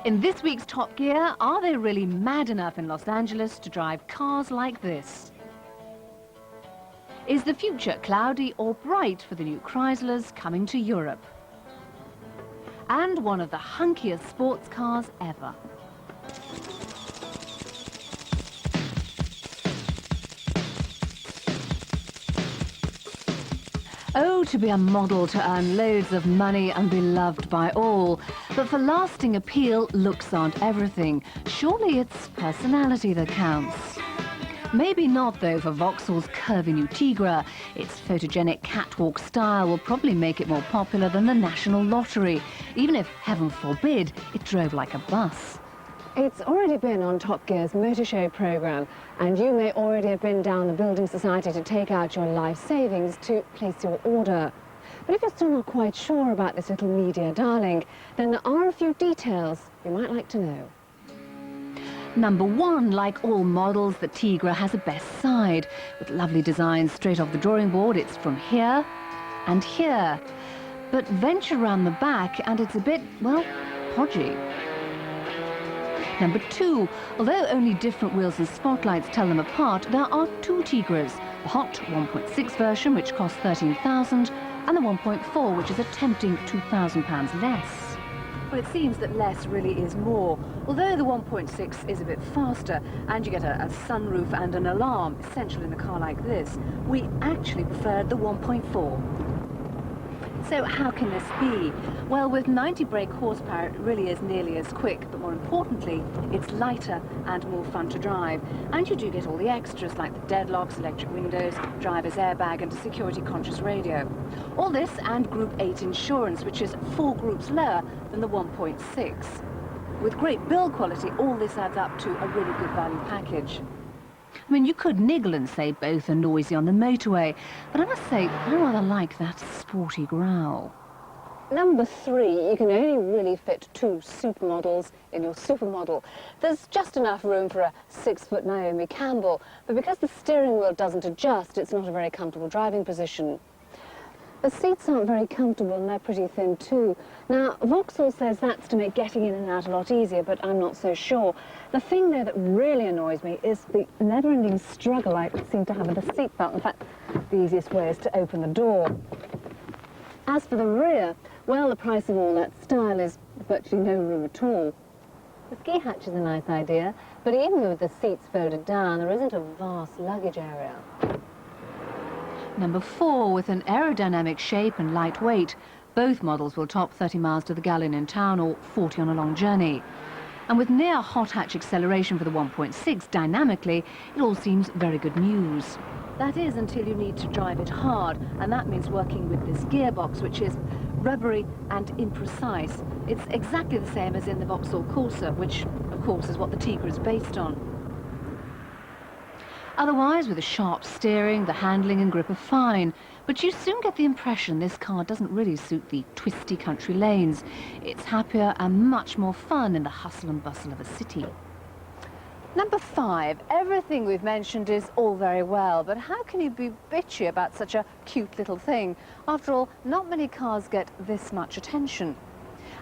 In this week's Top Gear, are they really mad enough in Los Angeles to drive cars like this? Is the future cloudy or bright for the new Chryslers coming to Europe? And one of the hunkiest sports cars ever. Oh, to be a model to earn loads of money and be loved by all. But for lasting appeal, looks aren't everything. Surely it's personality that counts. Maybe not, though, for Vauxhall's curvy new Tigra. Its photogenic catwalk style will probably make it more popular than the National Lottery, even if, heaven forbid, it drove like a bus. It's already been on Top Gear's motor show programme, and you may already have been down the Building Society to take out your life savings to place your order. But if you're still not quite sure about this little media darling, then there are a few details you might like to know. Number one, like all models, the Tigra has a best side. With lovely designs straight off the drawing board, it's from here and here. But venture around the back and it's a bit, well, podgy. Number two, although only different wheels and spotlights tell them apart, there are two Tigras, the hot 1.6 version, which costs £13,000, and the 1.4, which is a tempting £2,000 less. Well, it seems that less really is more. Although the 1.6 is a bit faster, and you get a sunroof and an alarm, essential in a car like this, we actually preferred the 1.4. So how can this be? Well, with 90 brake horsepower, it really is nearly as quick, but more importantly, it's lighter and more fun to drive. And you do get all the extras like the deadlocks, electric windows, driver's airbag and a security-conscious radio. All this and Group 8 insurance, which is 4 groups lower than the 1.6. With great build quality, all this adds up to a really good value package. I mean, you could niggle and say both are noisy on the motorway, but I must say, I rather like that sporty growl. Number three, you can only really fit 2 supermodels in your supermodel. There's just enough room for a 6-foot Naomi Campbell, but because the steering wheel doesn't adjust, it's not a very comfortable driving position. The seats aren't very comfortable and they're pretty thin too. Now, Vauxhall says that's to make getting in and out a lot easier, but I'm not so sure. The thing, though, that really annoys me is the never-ending struggle I seem to have with the seatbelt. In fact, the easiest way is to open the door. As for the rear, well, the price of all that style is virtually no room at all. The ski hatch is a nice idea, but even with the seats folded down, there isn't a vast luggage area. Number 4, with an aerodynamic shape and lightweight, both models will top 30 miles to the gallon in town or 40 on a long journey. And with near hot hatch acceleration for the 1.6 dynamically, it all seems very good news. That is until you need to drive it hard, and that means working with this gearbox, which is rubbery and imprecise. It's exactly the same as in the Vauxhall Corsa, which, of course, is what the Tigra is based on. Otherwise, with the sharp steering, the handling and grip are fine, but you soon get the impression this car doesn't really suit the twisty country lanes. It's happier and much more fun in the hustle and bustle of a city. Number 5, everything we've mentioned is all very well, but how can you be bitchy about such a cute little thing? After all, not many cars get this much attention.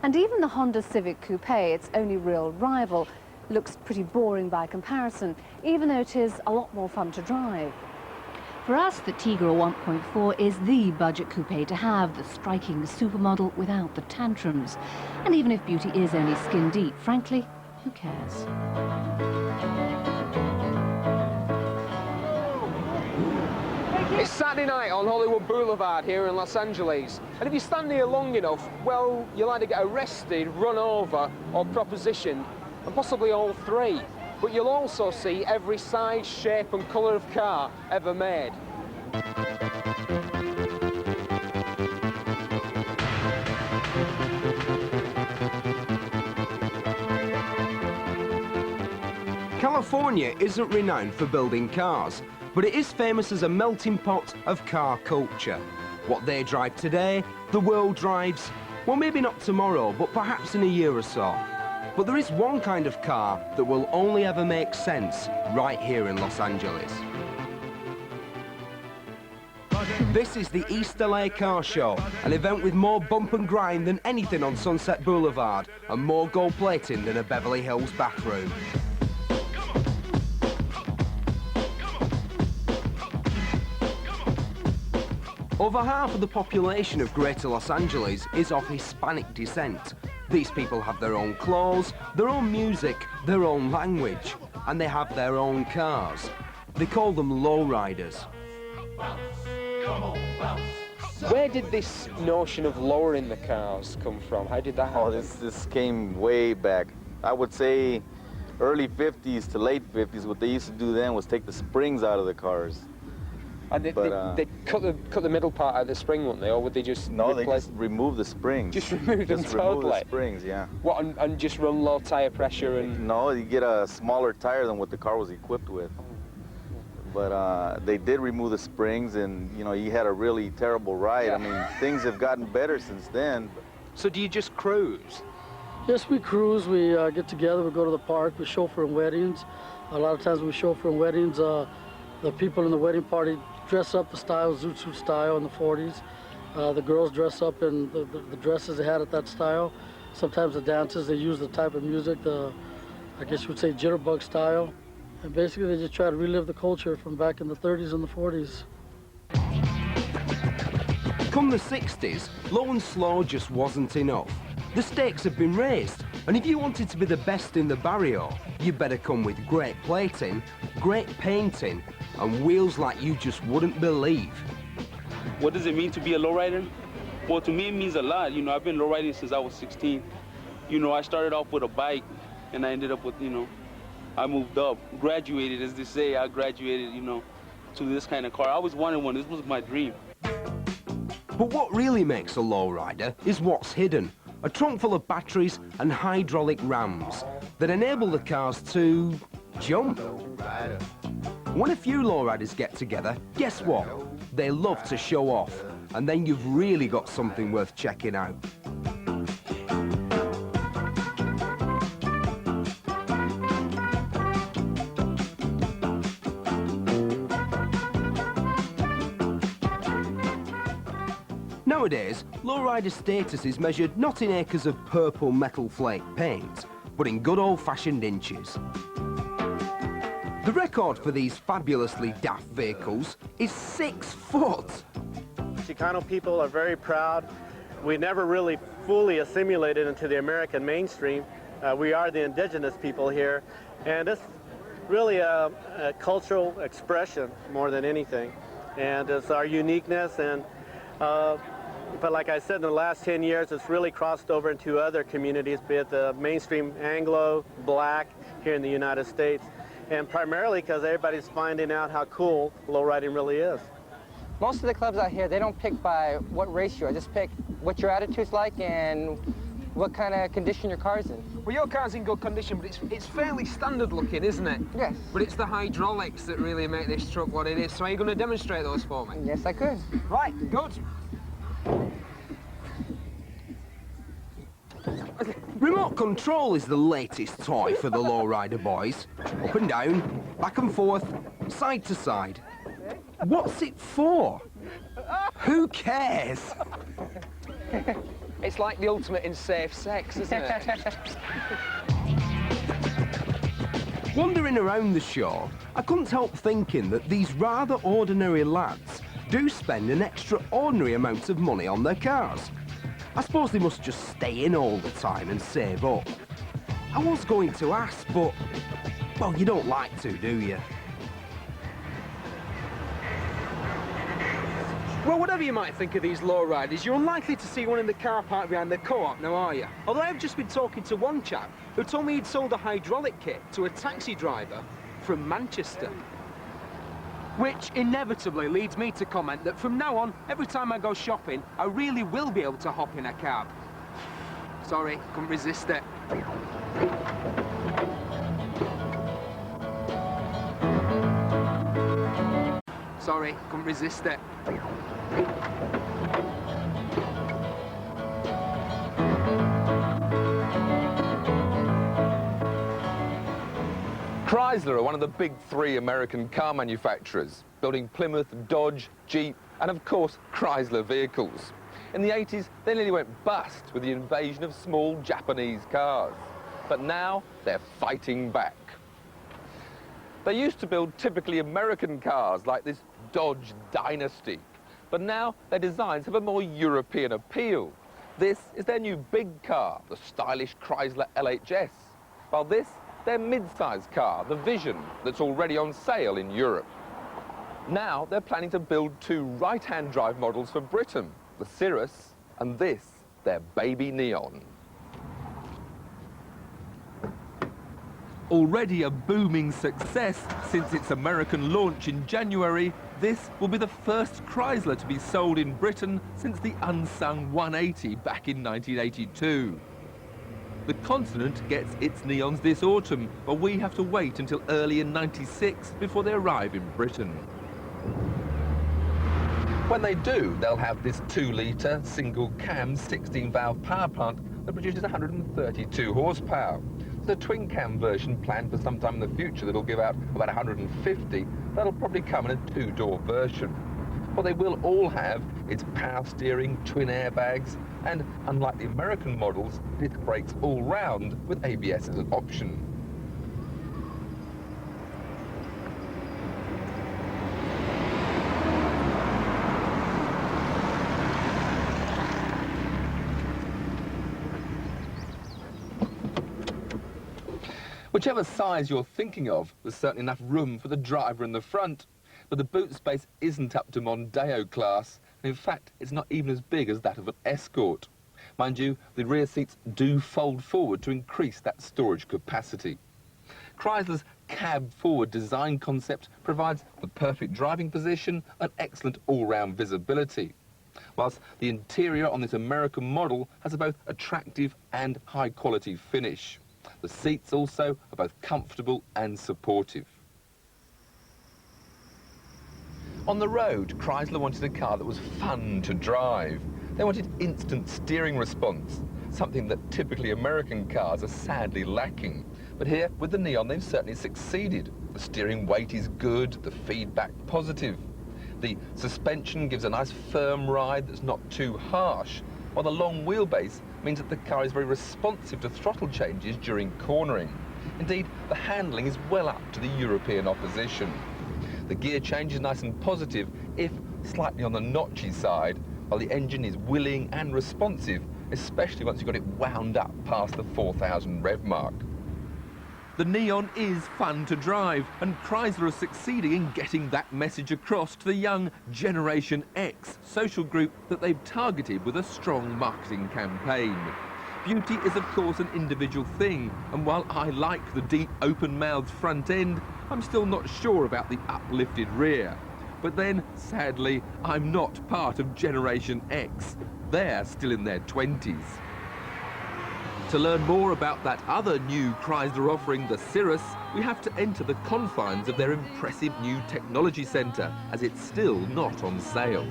And even the Honda Civic Coupe, its only real rival, looks pretty boring by comparison, even though it is a lot more fun to drive. For us, the Tigra 1.4 is the budget coupe to have, the striking supermodel without the tantrums. And even if beauty is only skin deep, frankly, who cares? It's Saturday night on Hollywood Boulevard here in Los Angeles, and if you stand here long enough, well, you'll either get arrested, run over, or propositioned, and possibly all 3. But you'll also see every size, shape and colour of car ever made. California isn't renowned for building cars, but it is famous as a melting pot of car culture. What they drive today, the world drives, well, maybe not tomorrow, but perhaps in a year or so. But there is one kind of car that will only ever make sense right here in Los Angeles. This is the East LA Car Show, an event with more bump and grind than anything on Sunset Boulevard and more gold plating than a Beverly Hills bathroom. Over half of the population of Greater Los Angeles is of Hispanic descent. These people have their own clothes, their own music, their own language, and they have their own cars. They call them lowriders. Where did this notion of lowering the cars come from? How did that happen? Oh, this came way back. I would say early 50s to late 50s. What they used to do then was take the springs out of the cars. And they cut the middle part out of the spring, wouldn't they? Or would they just No, replace... they just remove the springs. Just remove them Just totally? remove the springs, yeah. What, and just run low tyre pressure and... No, you get a smaller tire than what the car was equipped with. But they did remove the springs, and you know, you had a really terrible ride. Yeah. I mean, things have gotten better since then. So do you just cruise? Yes, we cruise. We get together. We go to the park. We chauffeur in weddings. A lot of times we chauffeur in weddings. The people in the wedding party dress up the style, zoot suit style in the 40s. The girls dress up in the dresses they had at that style. Sometimes the dances, they use the type of music, I guess you would say jitterbug style. And basically they just try to relive the culture from back in the 30s and the 40s. Come the 60s, low and slow just wasn't enough. The stakes have been raised, and if you wanted to be the best in the barrio, you better come with great plating, great painting, and wheels like you just wouldn't believe. What does it mean to be a lowrider? Well, to me it means a lot. You know, I've been lowriding since I was 16. You know, I started off with a bike, and I ended up with, you know, I moved up, graduated, as they say. I graduated, you know, to this kind of car. I always wanted one. This was my dream. But what really makes a lowrider is what's hidden. A trunk full of batteries and hydraulic rams that enable the cars to jump. When a few lowriders get together, guess what? They love to show off, and then you've really got something worth checking out. Nowadays, lowrider status is measured not in acres of purple metal flake paint, but in good old-fashioned inches. The record for these fabulously daft vehicles is 6 foot. Chicano people are very proud. We never really fully assimilated into the American mainstream. We are the indigenous people here, and it's really a cultural expression more than anything. And it's our uniqueness, and but like I said, in the last 10 years, it's really crossed over into other communities, be it the mainstream Anglo, Black, here in the United States. And primarily because everybody's finding out how cool lowriding really is. Most of the clubs out here, they don't pick by what race you are. Just pick what your attitude's like and what kind of condition your car's in. Well, your car's in good condition, but it's fairly standard looking, isn't it? Yes. But it's the hydraulics that really make this truck what it is. So are you going to demonstrate those for me? Yes, I could. Right, good. Remote control is the latest toy for the lowrider boys. Up and down, back and forth, side to side. What's it for? Who cares? It's like the ultimate in safe sex, isn't it? Wandering around the show, I couldn't help thinking that these rather ordinary lads do spend an extraordinary amount of money on their cars. I suppose they must just stay in all the time and save up. I was going to ask, but, well, you don't like to, do you? Well, whatever you might think of these lowriders, you're unlikely to see one in the car park behind the co-op now, are you? Although I've just been talking to one chap who told me he'd sold a hydraulic kit to a taxi driver from Manchester. Which inevitably leads me to comment that from now on, every time I go shopping, I really will be able to hop in a cab. Sorry, couldn't resist it. Sorry, couldn't resist it. Chrysler are one of the big three American car manufacturers, building Plymouth, Dodge, Jeep And of course, Chrysler vehicles. In the 80s, they nearly went bust with the invasion of small Japanese cars. But now, they're fighting back. They used to build typically American cars like this Dodge Dynasty. But now, their designs have a more European appeal. This is their new big car, the stylish Chrysler LHS. While this, their mid-size car, the Vision, that's already on sale in Europe. Now they're planning to build two right-hand drive models for Britain, the Cirrus and this, their baby Neon. Already a booming success since its American launch in January, this will be the first Chrysler to be sold in Britain since the unsung 180 back in 1982. The continent gets its Neons this autumn, but we have to wait until early in '96 before they arrive in Britain. When they do, they'll have this 2-litre single-cam 16-valve power plant that produces 132 horsepower. The twin-cam version planned for some time in the future that'll give out about 150. That'll probably come in a 2-door version. What they will all have is power steering, twin airbags, and unlike the American models, disc brakes all round with ABS as an option. Whichever size you're thinking of, there's certainly enough room for the driver in the front. But the boot space isn't up to Mondeo class, and in fact, it's not even as big as that of an Escort. Mind you, the rear seats do fold forward to increase that storage capacity. Chrysler's cab-forward design concept provides the perfect driving position and excellent all-round visibility, whilst the interior on this American model has a both attractive and high-quality finish. The seats also are both comfortable and supportive. On the road, Chrysler wanted a car that was fun to drive. They wanted instant steering response, something that typically American cars are sadly lacking. But here, with the Neon, they've certainly succeeded. The steering weight is good, the feedback positive. The suspension gives a nice firm ride that's not too harsh, while the long wheelbase means that the car is very responsive to throttle changes during cornering. Indeed, the handling is well up to the European opposition. The gear change is nice and positive, if slightly on the notchy side, while the engine is willing and responsive, especially once you've got it wound up past the 4,000 rev mark. The Neon is fun to drive, and Chrysler are succeeding in getting that message across to the young Generation X social group that they've targeted with a strong marketing campaign. Beauty is, of course, an individual thing, and while I like the deep, open-mouthed front end, I'm still not sure about the uplifted rear. But then, sadly, I'm not part of Generation X. They're still in their 20s. To learn more about that other new Chrysler offering, the Cirrus, we have to enter the confines of their impressive new technology centre, as it's still not on sale.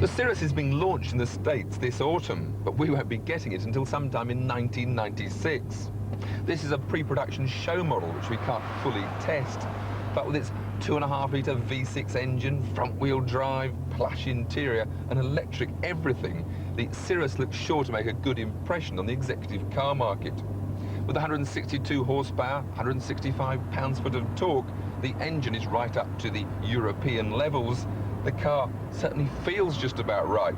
The Cirrus is being launched in the States this autumn, but we won't be getting it until sometime in 1996. This is a pre-production show model which we can't fully test, but with its 2.5-litre V6 engine, front-wheel drive, plush interior and electric everything, the Cirrus looks sure to make a good impression on the executive car market. With 162 horsepower, 165 pounds-foot of torque, the engine is right up to the European levels. The car certainly feels just about right.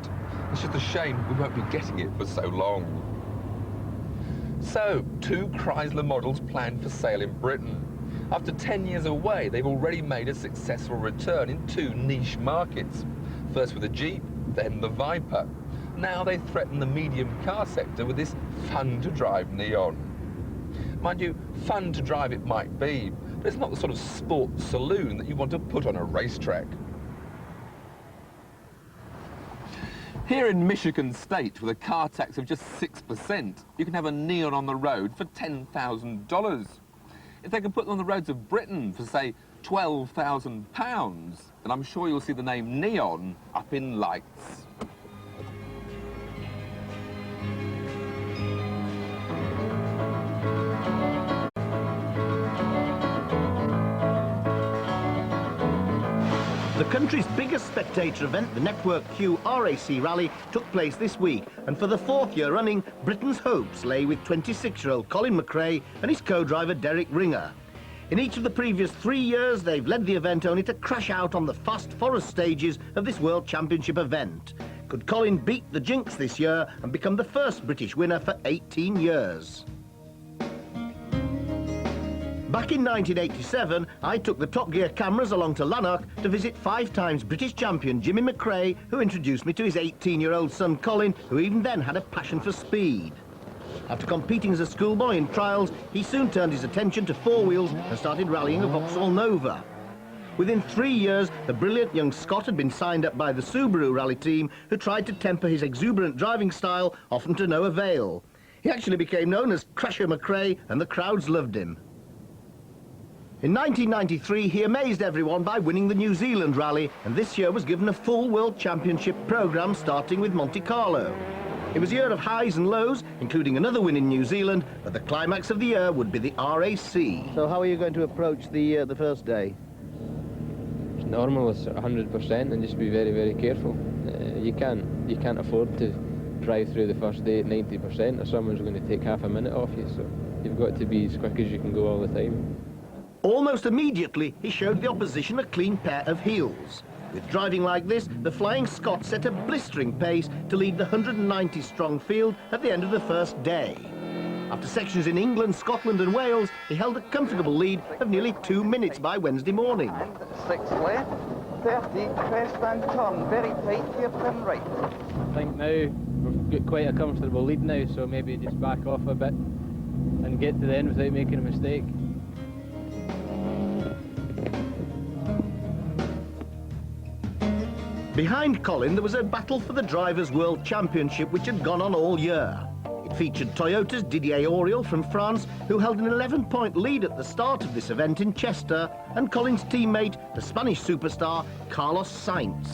It's just a shame we won't be getting it for so long. So, 2 Chrysler models planned for sale in Britain. After 10 years away, they've already made a successful return in 2 niche markets. First with the Jeep, then the Viper. Now they threaten the medium car sector with this fun-to-drive Neon. Mind you, fun to drive it might be, but it's not the sort of sports saloon that you want to put on a racetrack. Here in Michigan State, with a car tax of just 6%, you can have a neon on the road for $10,000. If they can put them on the roads of Britain for, say, £12,000, then I'm sure you'll see the name neon up in lights. The country's biggest spectator event, the Network Q RAC Rally, took place this week, and for the 4th year running, Britain's hopes lay with 26-year-old Colin McRae and his co-driver Derek Ringer. In each of the previous 3 years, they've led the event only to crash out on the fast forest stages of this World Championship event. Could Colin beat the jinx this year and become the first British winner for 18 years? Back in 1987, I took the Top Gear cameras along to Lanark to visit 5 times British champion Jimmy McRae, who introduced me to his 18-year-old son Colin, who even then had a passion for speed. After competing as a schoolboy in trials, he soon turned his attention to 4 wheels and started rallying a Vauxhall Nova. Within 3 years, the brilliant young Scot had been signed up by the Subaru rally team, who tried to temper his exuberant driving style, often to no avail. He actually became known as Crasher McRae, and the crowds loved him. In 1993, he amazed everyone by winning the New Zealand Rally, and this year was given a full World Championship programme starting with Monte Carlo. It was a year of highs and lows, including another win in New Zealand, but the climax of the year would be the RAC. So how are you going to approach the first day? It's normal, it's 100%, and just be very, very careful. You can't afford to drive through the first day at 90%, or someone's going to take half a minute off you, so you've got to be as quick as you can go all the time. Almost immediately, he showed the opposition a clean pair of heels. With driving like this, the Flying Scot set a blistering pace to lead the 190-strong field at the end of the first day. After sections in England, Scotland and Wales, he held a comfortable lead of nearly 2 minutes by Wednesday morning. 6 left, 30, crest and turn, very tight to your turn right. I think now we've got quite a comfortable lead now, so maybe just back off a bit and get to the end without making a mistake. Behind Colin, there was a battle for the Drivers' World Championship which had gone on all year. It featured Toyota's Didier Auriol from France, who held an 11-point lead at the start of this event in Chester, and Colin's teammate, the Spanish superstar, Carlos Sainz.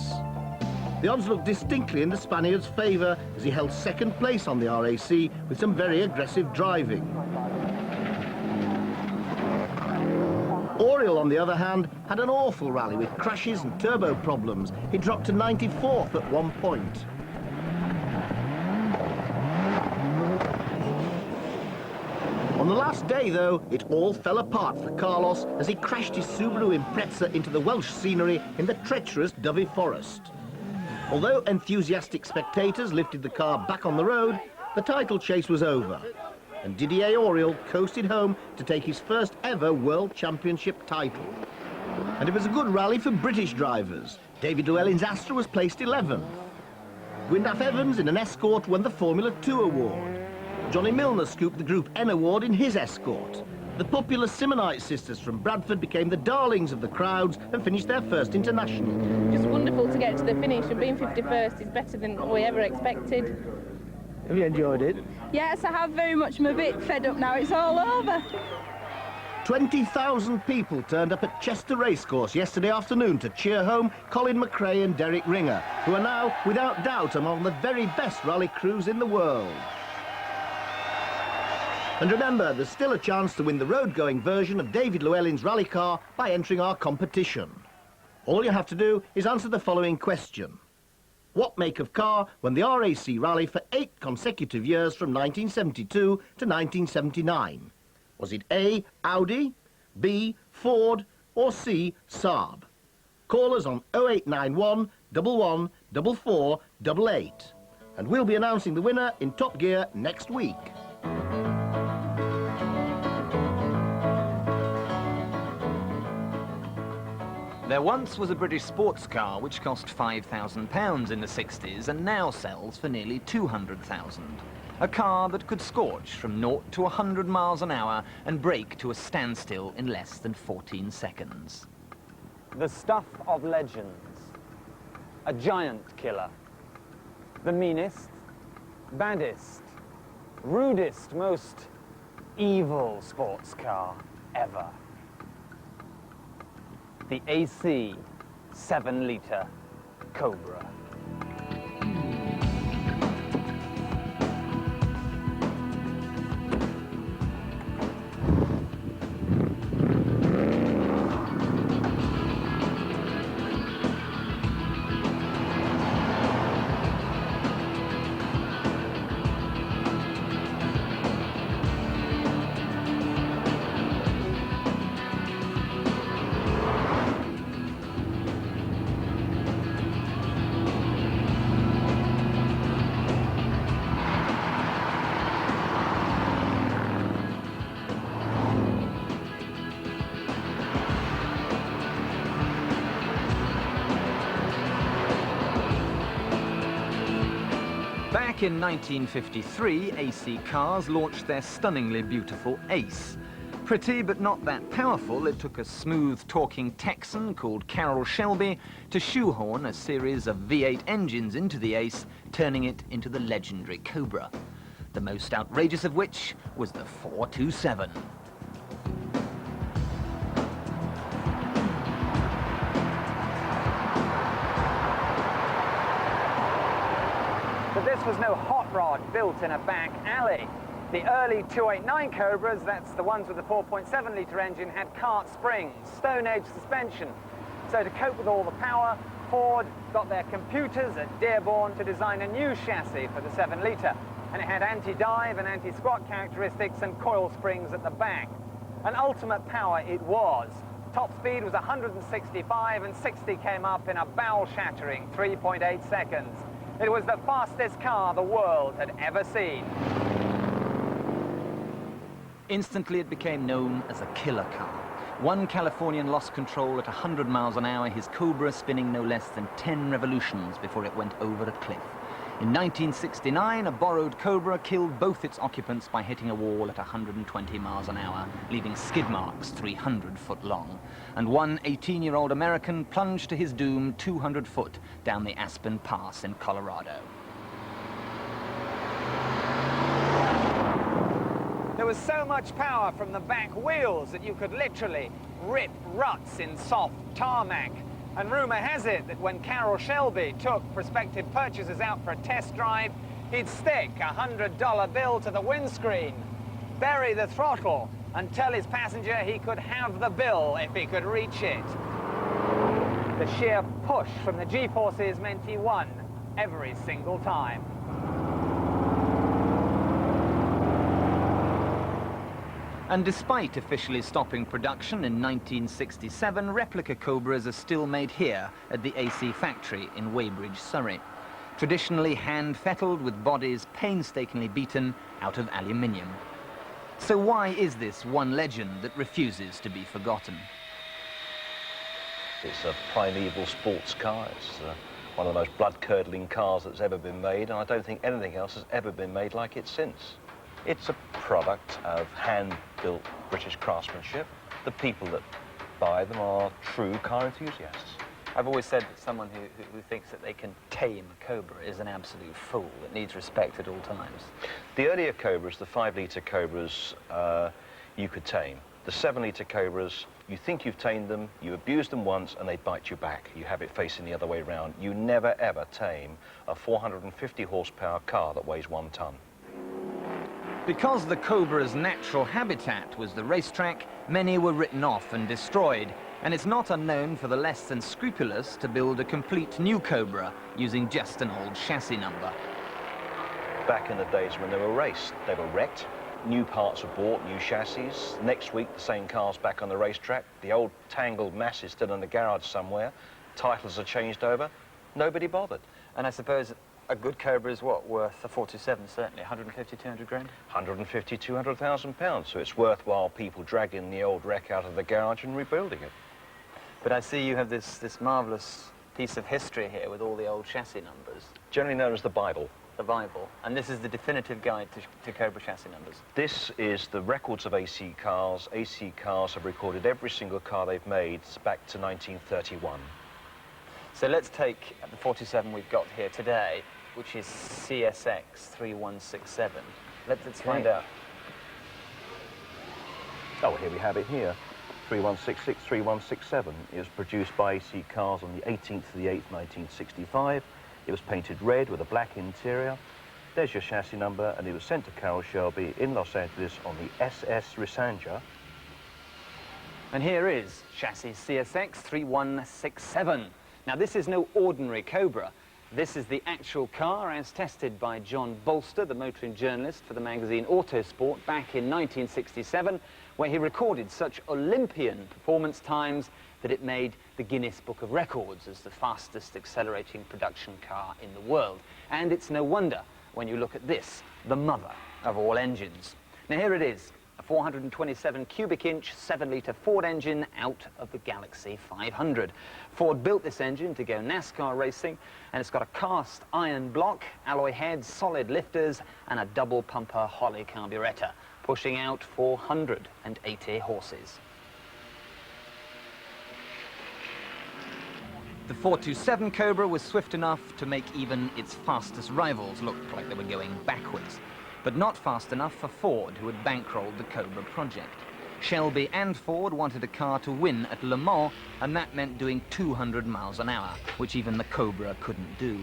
The odds looked distinctly in the Spaniard's favour as he held 2nd place on the RAC with some very aggressive driving. Auriol, on the other hand, had an awful rally with crashes and turbo problems. He dropped to 94th at one point. On the last day, though, it all fell apart for Carlos as he crashed his Subaru Impreza into the Welsh scenery in the treacherous Dovey Forest. Although enthusiastic spectators lifted the car back on the road, the title chase was over, and Didier Auriol coasted home to take his first ever World Championship title. And it was a good rally for British drivers. David Llewellyn's Astra was placed 11th. Gwyndaf Evans in an Escort won the Formula 2 award. Johnny Milner scooped the Group N award in his Escort. The popular Simonite sisters from Bradford became the darlings of the crowds and finished their first international. Just wonderful to get to the finish, and being 51st is better than we ever expected. Have you enjoyed it? Yes, I have very much. I'm a bit fed up now. It's all over. 20,000 people turned up at Chester Racecourse yesterday afternoon to cheer home Colin McRae and Derek Ringer, who are now, without doubt, among the very best rally crews in the world. And remember, there's still a chance to win the road-going version of David Llewellyn's rally car by entering our competition. All you have to do is answer the following question. What make of car won the RAC Rally for 8 consecutive years from 1972 to 1979? Was it A, Audi, B, Ford, or C, Saab? Call us on 0891 11 44 88, and we'll be announcing the winner in Top Gear next week. There once was a British sports car which cost £5,000 in the 60s and now sells for nearly £200,000. A car that could scorch from 0 to 100 miles an hour and brake to a standstill in less than 14 seconds. The stuff of legends. A giant killer. The meanest, baddest, rudest, most evil sports car ever. The AC 7-litre Cobra. Back in 1953, AC cars launched their stunningly beautiful Ace. Pretty but not that powerful, it took a smooth-talking Texan called Carroll Shelby to shoehorn a series of V8 engines into the Ace, turning it into the legendary Cobra. The most outrageous of which was the 427. But this was no hot rod built in a back alley. The early 289 Cobras, that's the ones with the 4.7-litre engine, had cart springs, Stone Age suspension. So to cope with all the power, Ford got their computers at Dearborn to design a new chassis for the 7-litre. And it had anti-dive and anti-squat characteristics and coil springs at the back. An ultimate power it was. Top speed was 165 and 60 came up in a bowel-shattering 3.8 seconds. It was the fastest car the world had ever seen. Instantly it became known as a killer car. One Californian lost control at 100 miles an hour, his Cobra spinning no less than 10 revolutions before it went over a cliff. In 1969, a borrowed Cobra killed both its occupants by hitting a wall at 120 miles an hour, leaving skid marks 300 foot long. And one 18-year-old American plunged to his doom 200 foot down the Aspen Pass in Colorado. There was so much power from the back wheels that you could literally rip ruts in soft tarmac. And rumor has it that when Carroll Shelby took prospective purchasers out for a test drive, he'd stick a $100 bill to the windscreen, bury the throttle, and tell his passenger he could have the bill if he could reach it. The sheer push from the G-forces meant he won every single time. And despite officially stopping production in 1967, replica Cobras are still made here at the AC factory in Weybridge, Surrey. Traditionally hand-fettled with bodies painstakingly beaten out of aluminium. So why is this one legend that refuses to be forgotten? It's a primeval sports car. It's one of the most blood-curdling cars that's ever been made, and I don't think anything else has ever been made like it since. It's a product of hand-built British craftsmanship. The people that buy them are true car enthusiasts. I've always said that someone who thinks that they can tame a Cobra is an absolute fool that needs respect at all times. The earlier Cobras, the 5-litre Cobras, you could tame. The 7-litre Cobras, you think you've tamed them, you abuse them once and they bite you back. You have it facing the other way around. You never ever tame a 450 horsepower car that weighs 1 ton. Because the Cobra's natural habitat was the racetrack, many were written off and destroyed, and it's not unknown for the less than scrupulous to build a complete new Cobra using just an old chassis number. Back in the days when they were raced, they were wrecked, new parts were bought, new chassis. Next week, the same car's back on the racetrack, the old tangled mass is still in the garage somewhere, titles are changed over, nobody bothered. And I suppose a good Cobra is what, worth a 427, certainly, 150, 200 grand? 150, 200,000 pounds, so it's worthwhile people dragging the old wreck out of the garage and rebuilding it. But I see you have this marvellous piece of history here with all the old chassis numbers. Generally known as the Bible. The Bible. And this is the definitive guide to Cobra chassis numbers. This is the records of AC cars. AC cars have recorded every single car they've made back to 1931. So let's take the 47 we've got here today, which is CSX 3167. Let's find out. Oh, here we have it here. 3166, 3167. It was produced by AC Cars on the 18th of the 8th, 1965. It was painted red with a black interior. There's your chassis number, and it was sent to Carroll Shelby in Los Angeles on the SS Risanja. And here is chassis CSX 3167. Now, this is no ordinary Cobra. This is the actual car as tested by John Bolster, the motoring journalist for the magazine Autosport, back in 1967, where he recorded such Olympian performance times that it made the Guinness Book of Records as the fastest accelerating production car in the world. And it's no wonder when you look at this, the mother of all engines. Now, here it is, a 427 cubic inch, 7-litre Ford engine out of the Galaxy 500. Ford built this engine to go NASCAR racing, and it's got a cast iron block, alloy heads, solid lifters, and a double pumper Holley carburetor, pushing out 480 horses. The 427 Cobra was swift enough to make even its fastest rivals look like they were going backwards, but not fast enough for Ford, who had bankrolled the Cobra project. Shelby and Ford wanted a car to win at Le Mans, and that meant doing 200 miles an hour, which even the Cobra couldn't do.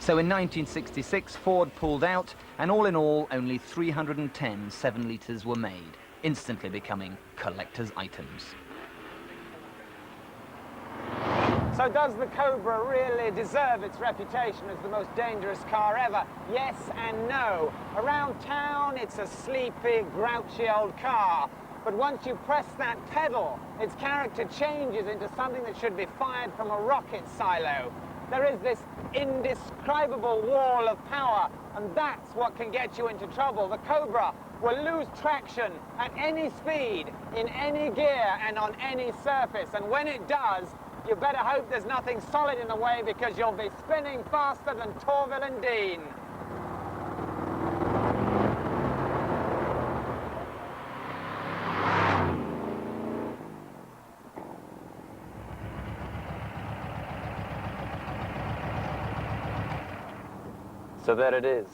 So in 1966, Ford pulled out, and all in all, only 310 7-litres were made, instantly becoming collector's items. So does the Cobra really deserve its reputation as the most dangerous car ever? Yes and no. Around town, it's a sleepy, grouchy old car. But once you press that pedal, its character changes into something that should be fired from a rocket silo. There is this indescribable wall of power, and that's what can get you into trouble. The Cobra will lose traction at any speed, in any gear, and on any surface. And when it does, you better hope there's nothing solid in the way, because you'll be spinning faster than Torville and Dean. So there it is.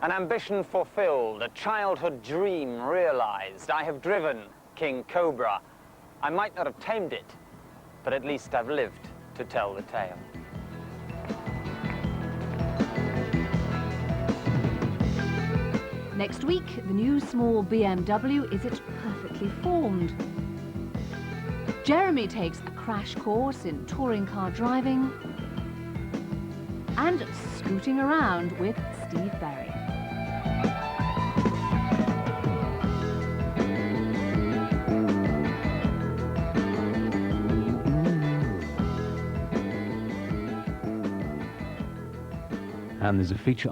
An ambition fulfilled, a childhood dream realized. I have driven King Cobra. I might not have tamed it, but at least I've lived to tell the tale. Next week, the new small BMW is it perfectly formed. Jeremy takes a crash course in touring car driving and scooting around with Steve Berry. And there's a feature